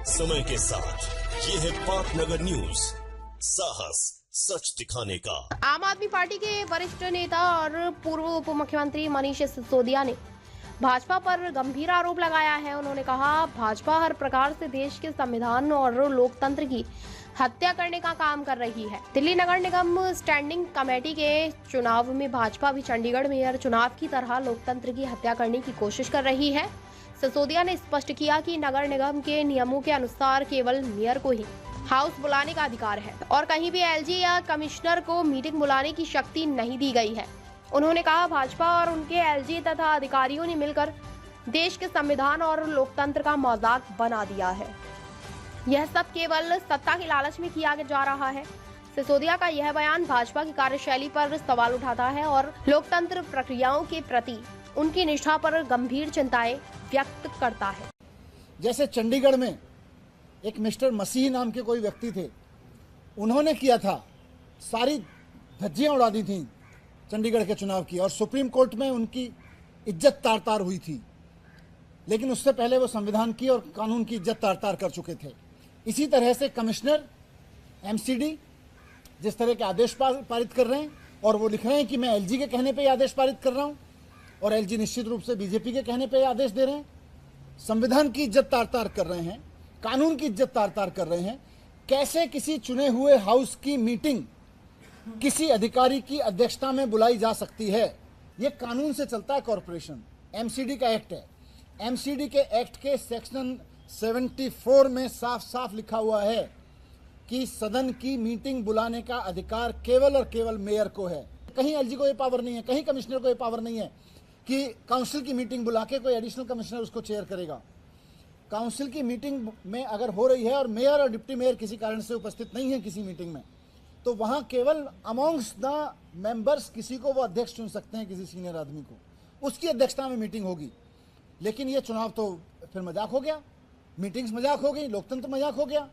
समय के साथ ये है पाटनगर न्यूज, साहस सच दिखाने का। आम आदमी पार्टी के वरिष्ठ नेता और पूर्व उप मुख्यमंत्री मनीष सिसोदिया ने भाजपा पर गंभीर आरोप लगाया है। उन्होंने कहा, भाजपा हर प्रकार से देश के संविधान और लोकतंत्र की हत्या करने का काम कर रही है। दिल्ली नगर निगम स्टैंडिंग कमेटी के चुनाव में भाजपा भी चंडीगढ़ मेयर चुनाव की तरह लोकतंत्र की हत्या करने की कोशिश कर रही है। सिसोदिया ने स्पष्ट किया कि नगर निगम के नियमों के अनुसार केवल मेयर को ही हाउस बुलाने का अधिकार है और कहीं भी एलजी या कमिश्नर को मीटिंग बुलाने की शक्ति नहीं दी गई है। उन्होंने कहा, भाजपा और उनके एलजी तथा अधिकारियों ने मिलकर देश के संविधान और लोकतंत्र का मजाक बना दिया है। यह सब केवल सत्ता के लालच में किया जा रहा है। सिसोदिया का यह बयान भाजपा की कार्यशैली पर सवाल उठाता है और लोकतंत्र प्रक्रियाओं के प्रति उनकी निष्ठा पर गंभीर चिंताएं व्यक्त करता है। जैसे चंडीगढ़ में एक मिस्टर मसीह नाम के कोई व्यक्ति थे, उन्होंने किया था, सारी धज्जियां उड़ा दी थी चंडीगढ़ के चुनाव की और सुप्रीम कोर्ट में उनकी इज्जत तार तार हुई थी। लेकिन उससे पहले वो संविधान की और कानून की इज्जत तार तार कर चुके थे। इसी तरह से कमिश्नर एमसीडी जिस तरह के आदेश पारित कर रहे हैं और वो लिख रहे हैं कि मैं एलजी के कहने पे ये आदेश पारित कर रहा हूं और एलजी निश्चित रूप से बीजेपी के कहने पे ये आदेश दे रहे हैं। संविधान की इज्जत तार तार कर रहे हैं, कानून की इज्जत तार तार कर रहे हैं। कैसे किसी चुने हुए हाउस की मीटिंग किसी अधिकारी की अध्यक्षता में बुलाई जा सकती है? यह कानून से चलता है। कॉर्पोरेशन एमसीडी का एक्ट है। एमसीडी के एक्ट के सेक्शन 74 में साफ साफ लिखा हुआ है कि सदन की मीटिंग बुलाने का अधिकार केवल और केवल मेयर को है। कहीं एलजी को यह पावर नहीं है, कहीं कमिश्नर को यह पावर नहीं है कि काउंसिल की मीटिंग बुला के कोई एडिशनल कमिश्नर उसको चेयर करेगा। काउंसिल की मीटिंग में अगर हो रही है और मेयर और डिप्टी मेयर किसी कारण से उपस्थित नहीं है किसी मीटिंग में, तो वहां केवल अमॉन्ग्स द मेंबर्स किसी को वो अध्यक्ष चुन सकते हैं, किसी सीनियर आदमी को, उसकी अध्यक्षता में मीटिंग होगी। लेकिन ये चुनाव तो फिर मजाक हो गया, मीटिंग्स मजाक हो गई, लोकतंत्र मजाक हो गया।